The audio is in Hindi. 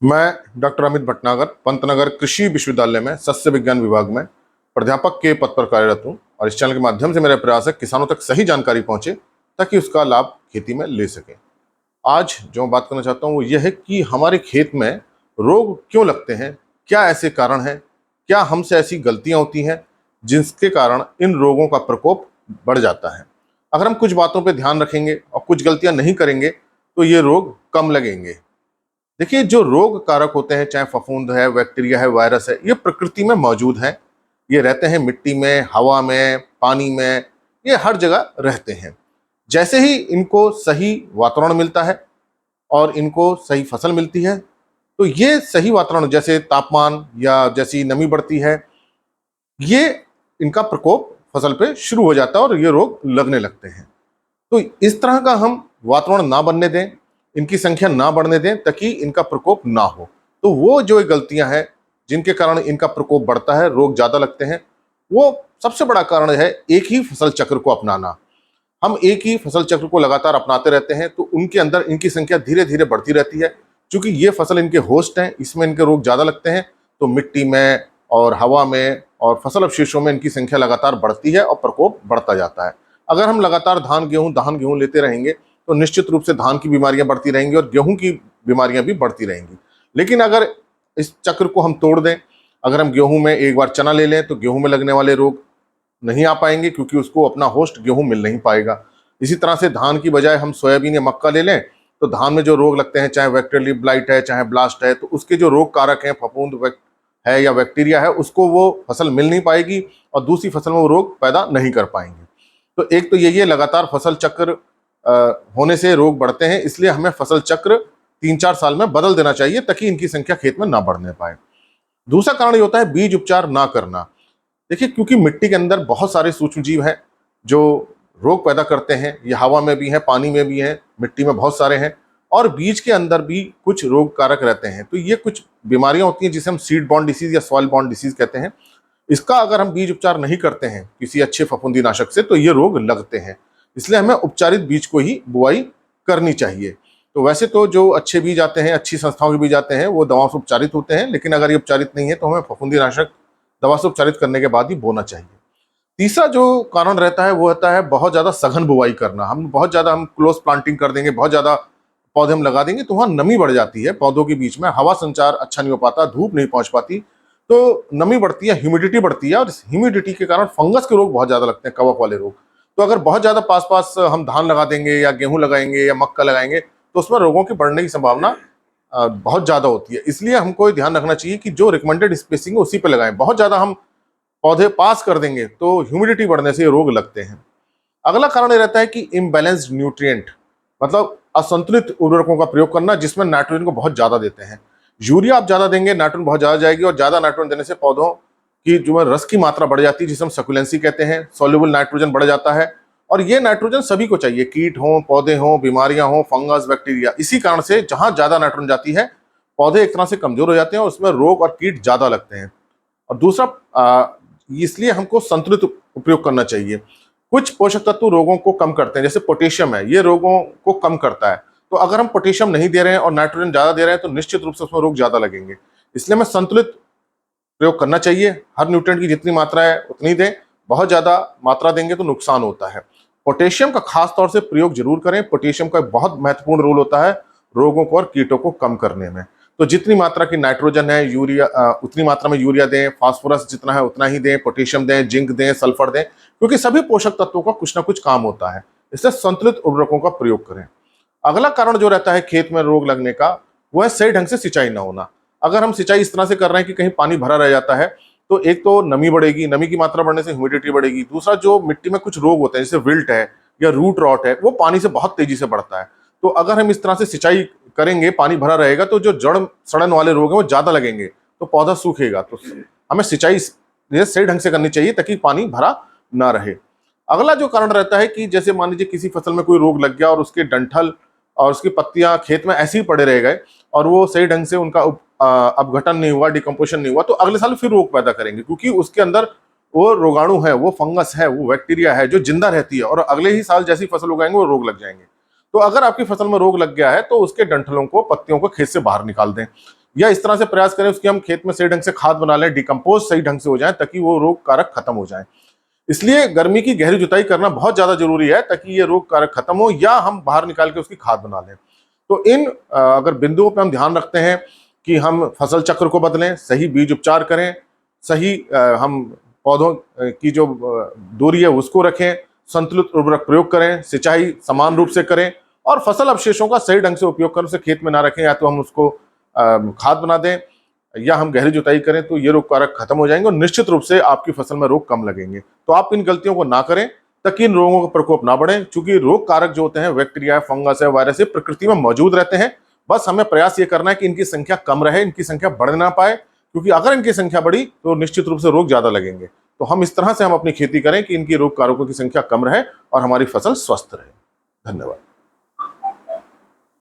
मैं डॉक्टर अमित भटनागर पंतनगर कृषि विश्वविद्यालय में सस्य विज्ञान विभाग में प्राध्यापक के पद पर कार्यरत हूँ और इस चैनल के माध्यम से मेरा प्रयास है किसानों तक सही जानकारी पहुंचे ताकि उसका लाभ खेती में ले सकें। आज जो मैं बात करना चाहता हूँ वो यह है कि हमारे खेत में रोग क्यों लगते हैं, क्या ऐसे कारण हैं, क्या हमसे ऐसी गलतियां होती हैं जिसके कारण इन रोगों का प्रकोप बढ़ जाता है। अगर हम कुछ बातों पर ध्यान रखेंगे और कुछ गलतियां नहीं करेंगे तो ये रोग कम लगेंगे। देखिए, जो रोग कारक होते हैं, चाहे फफूंद है, बैक्टीरिया है, वायरस है, ये प्रकृति में मौजूद हैं। ये रहते हैं मिट्टी में, हवा में, पानी में, ये हर जगह रहते हैं। जैसे ही इनको सही वातावरण मिलता है और इनको सही फसल मिलती है तो ये सही वातावरण जैसे तापमान या जैसी नमी बढ़ती है, ये इनका प्रकोप फसल पे शुरू हो जाता है और ये रोग लगने लगते हैं। तो इस तरह का हम वातावरण ना बनने दें, इनकी संख्या ना बढ़ने दें ताकि इनका प्रकोप ना हो। तो वो जो गलतियां हैं जिनके कारण इनका प्रकोप बढ़ता है, रोग ज्यादा लगते हैं, वो सबसे बड़ा कारण है एक ही फसल चक्र को अपनाना। हम एक ही फसल चक्र को लगातार अपनाते रहते हैं तो उनके अंदर इनकी संख्या धीरे धीरे बढ़ती रहती है। क्योंकि ये फसल इनके होस्ट हैं, इसमें इनके रोग ज्यादा लगते हैं, तो मिट्टी में और हवा में और फसल अवशेषों में इनकी संख्या लगातार बढ़ती है और प्रकोप बढ़ता जाता है। अगर हम लगातार धान गेहूं लेते रहेंगे तो निश्चित रूप से धान की बीमारियां बढ़ती रहेंगी और गेहूं की बीमारियां भी बढ़ती रहेंगी। लेकिन अगर इस चक्र को हम तोड़ दें, अगर हम गेहूं में एक बार चना ले लें तो गेहूं में लगने वाले रोग नहीं आ पाएंगे क्योंकि उसको अपना होस्ट गेहूं मिल नहीं पाएगा। इसी तरह से धान की बजाय हम सोयाबीन या मक्का ले लें तो धान में जो रोग लगते हैं, चाहे बैक्टीरियल लीफ ब्लाइट है, चाहे ब्लास्ट है, तो उसके जो रोग कारक हैं, फफूंद है या बैक्टीरिया है, उसको वो फसल मिल नहीं पाएगी और दूसरी फसल में वो रोग पैदा नहीं कर पाएंगे। तो एक तो यही है, लगातार फसल चक्र होने से रोग बढ़ते हैं, इसलिए हमें फसल चक्र 3-4 साल में बदल देना चाहिए ताकि इनकी संख्या खेत में ना बढ़ने पाए। दूसरा कारण ये होता है बीज उपचार ना करना। देखिए, क्योंकि मिट्टी के अंदर बहुत सारे सूक्ष्म जीव हैं जो रोग पैदा करते हैं। ये हवा में भी हैं, पानी में भी हैं, मिट्टी में बहुत सारे हैं और बीज के अंदर भी कुछ रोग कारक रहते हैं। तो ये कुछ बीमारियां होती हैं जिसे हम सीड बॉर्न डिसीज या सॉइल बॉर्न डिसीज कहते हैं। इसका अगर हम बीज उपचार नहीं करते हैं किसी अच्छे फफूंदी नाशक से तो ये रोग लगते हैं। इसलिए हमें उपचारित बीज को ही बुआई करनी चाहिए। तो वैसे तो जो अच्छे बीज आते हैं, अच्छी संस्थाओं के बीज आते हैं, वो दवाओं से उपचारित होते हैं, लेकिन अगर ये उपचारित नहीं है तो हमें फफूंदी नाशक दवा से उपचारित करने के बाद ही बोना चाहिए। तीसरा जो कारण रहता है वो होता है बहुत ज्यादा सघन बुवाई करना। हम क्लोज प्लांटिंग कर देंगे, बहुत ज्यादा पौधे हम लगा देंगे तो वहां नमी बढ़ जाती है, पौधों के बीच में हवा संचार अच्छा नहीं हो पाता, धूप नहीं पहुंच पाती, तो नमी बढ़ती है, ह्यूमिडिटी बढ़ती है और इस ह्यूमिडिटी के कारण फंगस के रोग बहुत ज्यादा लगते हैं, कवक वाले रोग। तो अगर बहुत ज्यादा पास पास हम धान लगा देंगे या गेहूं लगाएंगे या मक्का लगाएंगे तो उसमें रोगों की बढ़ने की संभावना बहुत ज्यादा होती है। इसलिए हमको ये ध्यान रखना चाहिए कि जो रिकमेंडेड स्पेसिंग है उसी पे लगाएं। बहुत ज्यादा हम पौधे पास कर देंगे तो ह्यूमिडिटी बढ़ने से ये रोग लगते हैं। अगला कारण ये रहता है कि इम्बैलेंस्ड न्यूट्रिएंट, मतलब असंतुलित उर्वरकों का प्रयोग करना जिसमें नाइट्रोजन को बहुत ज्यादा देते हैं। यूरिया आप ज्यादा देंगे, नाइट्रोजन बहुत ज्यादा जाएगी और ज्यादा नाइट्रोजन देने से पौधों की जो है रस की मात्रा बढ़ जाती है, जिसे हम सकुलेंसी कहते हैं, सॉल्युबल नाइट्रोजन बढ़ जाता है। और ये नाइट्रोजन सभी को चाहिए, कीट हों, पौधे हों, बीमारियां हों, फंगस, बैक्टीरिया। इसी कारण से जहां ज्यादा नाइट्रोजन जाती है पौधे एक तरह से कमजोर हो जाते हैं और उसमें रोग और कीट ज्यादा लगते हैं। और दूसरा, इसलिए हमको संतुलित उपयोग करना चाहिए। कुछ पोषक तत्व रोगों को कम करते हैं, जैसे पोटेशियम है, ये रोगों को कम करता है। तो अगर हम पोटेशियम नहीं दे रहे हैं और नाइट्रोजन ज्यादा दे रहे हैं तो निश्चित रूप से उसमें रोग ज्यादा लगेंगे। इसलिए हमें संतुलित प्रयोग करना चाहिए। हर न्यूट्रिएंट की जितनी मात्रा है उतनी दें, बहुत ज्यादा मात्रा देंगे तो नुकसान होता है। पोटेशियम का खास तौर से प्रयोग जरूर करें। पोटेशियम का एक बहुत महत्वपूर्ण रोल होता है रोगों को और कीटों को कम करने में। तो जितनी मात्रा की नाइट्रोजन है, यूरिया उतनी मात्रा में यूरिया दें, फास्फोरस जितना है उतना ही दें, पोटेशियम दें, जिंक दें, सल्फर दें, क्योंकि सभी पोषक तत्वों का कुछ ना कुछ काम होता है। इससे संतुलित उर्वरकों का प्रयोग करें। अगला कारण जो रहता है खेत में रोग लगने का वो है सही ढंग से सिंचाई ना होना। अगर हम सिंचाई इस तरह से कर रहे हैं कि कहीं पानी भरा रह जाता है तो एक तो नमी बढ़ेगी, नमी की मात्रा बढ़ने से ह्यूमिडिटी बढ़ेगी। दूसरा, जो मिट्टी में कुछ रोग होते हैं जैसे विल्ट है या रूट रॉट है, वो पानी से बहुत तेजी से बढ़ता है। तो अगर हम इस तरह से सिंचाई करेंगे, पानी भरा रहेगा तो जो जड़ सड़न वाले रोग हैं वो ज्यादा लगेंगे, तो पौधा सूखेगा। तो हमें सिंचाई सही ढंग से करनी चाहिए ताकि पानी भरा ना रहे। अगला जो कारण रहता है कि जैसे मान लीजिए किसी फसल में कोई रोग लग गया और उसके डंठल और उसकी पत्तियां खेत में ऐसे ही पड़े रह गए और वो सही ढंग से उनका अपघटन नहीं हुआ, डिकम्पोजिशन नहीं हुआ, तो अगले साल फिर रोग पैदा करेंगे, क्योंकि उसके अंदर वो रोगाणु है, वो फंगस है, वो बैक्टीरिया है जो जिंदा रहती है और अगले ही साल जैसी फसल उगाएंगे वो रोग लग जाएंगे। तो अगर आपकी फसल में रोग लग गया है तो उसके डंठलों को, पत्तियों को खेत से बाहर निकाल दें। या इस तरह से प्रयास करें उसकी हम खेत में सही ढंग से खाद बना लें, डिकम्पोज सही ढंग से हो जाए ताकि वो रोग कारक खत्म हो जाए। इसलिए गर्मी की गहरी जुताई करना बहुत ज्यादा जरूरी है ताकि ये रोग कारक खत्म हो या हम बाहर निकाल के उसकी खाद बना लें। तो इन अगर बिंदुओं पर हम ध्यान रखते हैं कि हम फसल चक्र को बदलें, सही बीज उपचार करें, सही हम पौधों की जो दूरी है उसको रखें, संतुलित उर्वरक प्रयोग करें, सिंचाई समान रूप से करें और फसल अवशेषों का सही ढंग से उपयोग कर उसे खेत में ना रखें, या तो हम उसको खाद बना दें या हम गहरी जुताई करें, तो ये रोग कारक खत्म हो जाएंगे और निश्चित रूप से आपकी फसल में रोग कम लगेंगे। तो आप इन गलतियों को ना करें ताकि इन रोगों का प्रकोप ना बढ़े, क्योंकि रोग कारक जो होते हैं बैक्टीरिया, फंगस है, वायरस है, प्रकृति में मौजूद रहते हैं। बस हमें प्रयास ये करना है कि इनकी संख्या कम रहे, इनकी संख्या बढ़ ना पाए, क्योंकि अगर इनकी संख्या बढ़ी तो निश्चित रूप से रोग ज्यादा लगेंगे। तो हम इस तरह से हम अपनी खेती करें कि इनकी रोग कारकों की संख्या कम रहे और हमारी फसल स्वस्थ रहे। धन्यवाद।